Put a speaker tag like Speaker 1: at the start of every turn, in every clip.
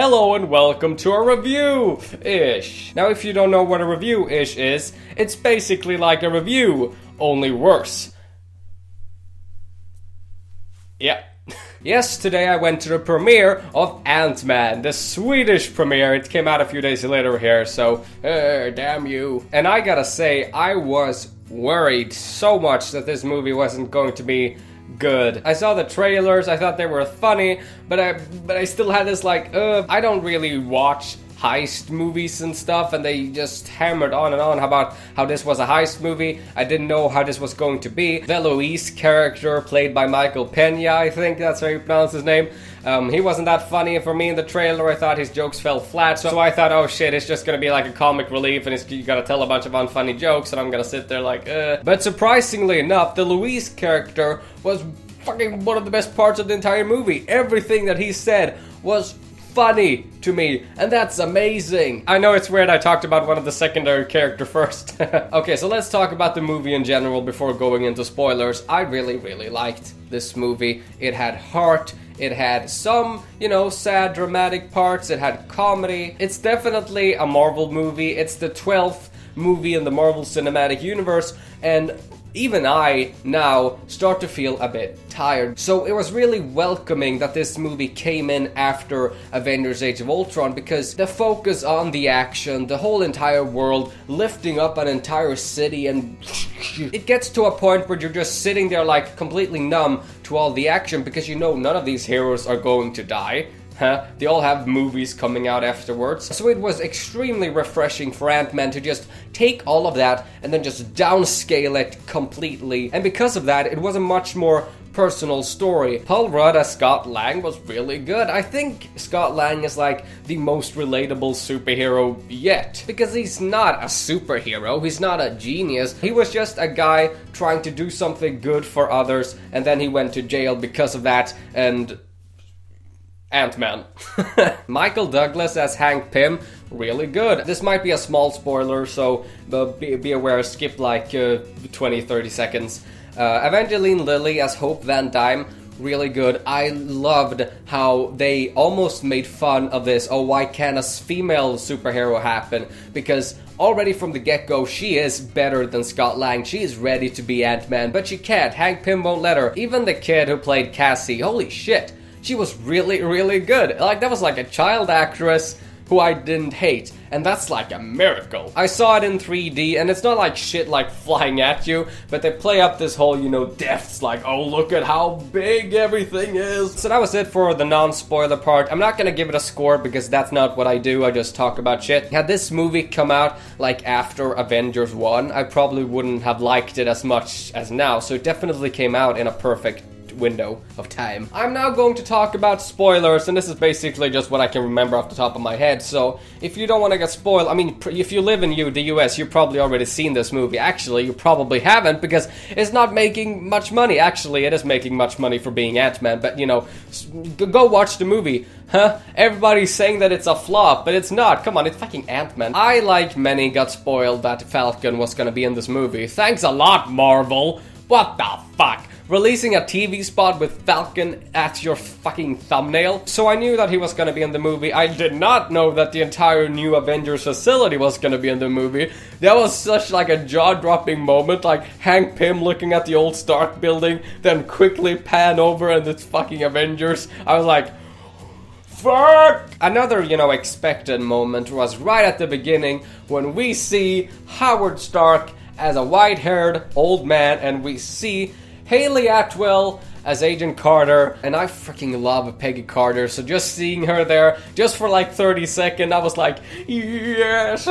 Speaker 1: Hello and welcome to a review-ish. Now if you don't know what a review-ish is, it's basically like a review, only worse. Yeah. Yes, today I went to the premiere of Ant-Man, the Swedish premiere. It came out a few days later here, so damn you. And I gotta say, I was worried so much that this movie wasn't going to be good. I saw the trailers, I thought they were funny, but I still had this like, I don't really watch heist movies and stuff, and they just hammered on and on about how this was a heist movie. I didn't know how this was going to be. The Luis character, played by Michael Pena, I think that's how you pronounce his name, he wasn't that funny for me in the trailer. I thought his jokes fell flat, so I thought, oh shit, it's just gonna be like a comic relief and you gotta tell a bunch of unfunny jokes and I'm gonna sit there like, But surprisingly enough, the Luis character was fucking one of the best parts of the entire movie. Everything that he said was funny to me, and that's amazing. I know it's weird I talked about one of the secondary character first. Okay, so let's talk about the movie in general before going into spoilers. I really liked this movie. It had heart, it had some, you know, sad dramatic parts, it had comedy. It's definitely a Marvel movie. It's the 12th movie in the Marvel Cinematic Universe, and even I now start to feel a bit tired. So it was really welcoming that this movie came in after Avengers Age of Ultron, because the focus on the action, the whole entire world, lifting up an entire city, and it gets to a point where you're just sitting there like completely numb to all the action because you know none of these heroes are going to die. They all have movies coming out afterwards. So it was extremely refreshing for Ant-Man to just take all of that and then just downscale it completely. And because of that, it was a much more personal story. Paul Rudd as Scott Lang was really good. I think Scott Lang is like the most relatable superhero yet. Because he's not a superhero, he's not a genius. He was just a guy trying to do something good for others, and then he went to jail because of that, and Ant-Man. Michael Douglas as Hank Pym, really good. This might be a small spoiler, so be aware, skip like 20-30 seconds. Evangeline Lilly as Hope Van Dyne, really good. I loved how they almost made fun of this, oh, why can't a female superhero happen? Because already from the get-go, she is better than Scott Lang. She is ready to be Ant-Man, but she can't. Hank Pym won't let her. Even the kid who played Cassie, holy shit, she was really good. Like, that was like a child actress who I didn't hate, and that's like a miracle. I saw it in 3D, and it's not like shit like flying at you, but they play up this whole, you know, depths, like, oh, look at how big everything is. So that was it for the non-spoiler part. I'm not gonna give it a score because that's not what I do, I just talk about shit. Had this movie come out like after Avengers 1, I probably wouldn't have liked it as much as now, so it definitely came out in a perfect window of time. I'm now going to talk about spoilers, and this is basically just what I can remember off the top of my head, so if you don't want to get spoiled, I mean, if you live in the US, you've probably already seen this movie. Actually, you probably haven't, because it's not making much money. Actually, it is making much money for being Ant-Man, but you know, go watch the movie. Everybody's saying that it's a flop, but it's not. Come on, it's fucking Ant-Man. I, like many, got spoiled that Falcon was gonna be in this movie. Thanks a lot, Marvel. What the fuck? Releasing a TV spot with Falcon at your fucking thumbnail? So I knew that he was gonna be in the movie. I did not know that the entire new Avengers facility was gonna be in the movie. That was such like a jaw-dropping moment, like Hank Pym looking at the old Stark building, then quickly pan over and it's fucking Avengers. I was like, fuck! Another, you know, expected moment was right at the beginning when we see Howard Stark as a white-haired old man, and we see Haley Atwell as Agent Carter, and I freaking love Peggy Carter, so just seeing her there, just for like 30 seconds, I was like, yes,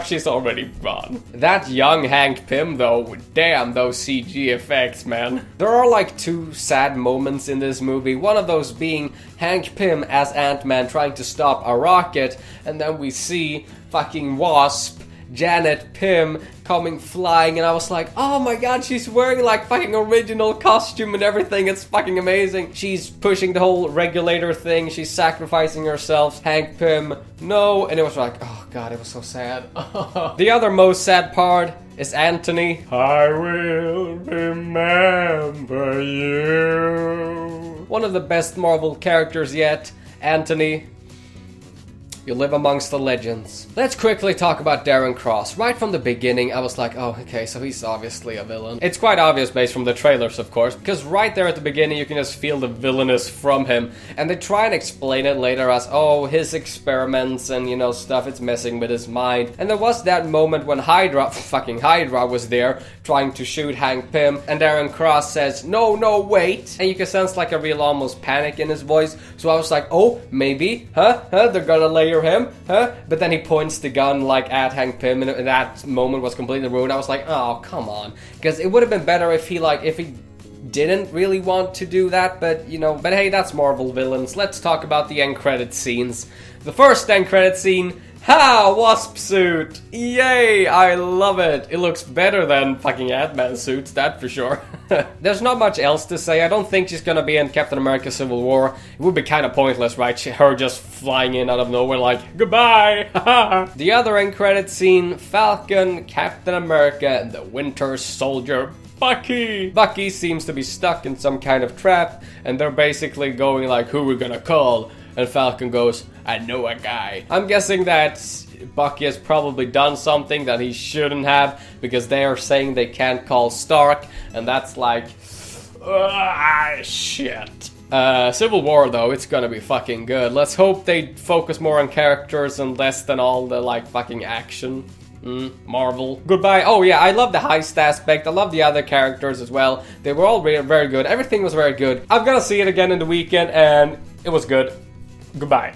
Speaker 1: she's already gone. That young Hank Pym though, damn those CG effects, man. There are like two sad moments in this movie, one of those being Hank Pym as Ant-Man trying to stop a rocket, and then we see fucking Wasp, Janet Pym, coming flying, and I was like, oh my god, she's wearing like fucking original costume and everything, it's fucking amazing. She's pushing the whole regulator thing, she's sacrificing herself. Hank Pym, no, and it was like, oh god, it was so sad. The other most sad part is Anthony. I will remember you. One of the best Marvel characters yet, Anthony. You live amongst the legends. Let's quickly talk about Darren Cross. Right from the beginning, I was like, oh, okay, so he's obviously a villain. It's quite obvious based from the trailers, of course, because right there at the beginning, you can just feel the villainous from him. And they try and explain it later as, oh, his experiments and, you know, stuff, it's messing with his mind. And there was that moment when fucking Hydra was there, trying to shoot Hank Pym, and Darren Cross says, no, wait. And you can sense like a real almost panic in his voice. So I was like, oh, maybe, they're gonna layer him, But then he points the gun like at Hank Pym, and that moment was completely ruined. I was like, oh, come on. Because it would have been better if he didn't really want to do that, but you know, but hey, that's Marvel villains. Let's talk about the end credit scenes. The first end credit scene, Wasp suit! Yay! I love it! It looks better than fucking Ant-Man suits, that for sure. There's not much else to say. I don't think she's gonna be in Captain America Civil War. It would be kind of pointless, right? Her just flying in out of nowhere like, goodbye! The other end credit scene, Falcon, Captain America, and the Winter Soldier, Bucky! Bucky seems to be stuck in some kind of trap, and they're basically going like, who we're gonna call? And Falcon goes, I know a guy. I'm guessing that Bucky has probably done something that he shouldn't have, because they are saying they can't call Stark, and that's like, shit. Civil War though, it's gonna be fucking good. Let's hope they focus more on characters and less than all the like fucking action. Marvel. Goodbye. Oh yeah, I love the heist aspect. I love the other characters as well. They were all very good. Everything was very good. I'm gonna see it again in the weekend, and it was good. Goodbye.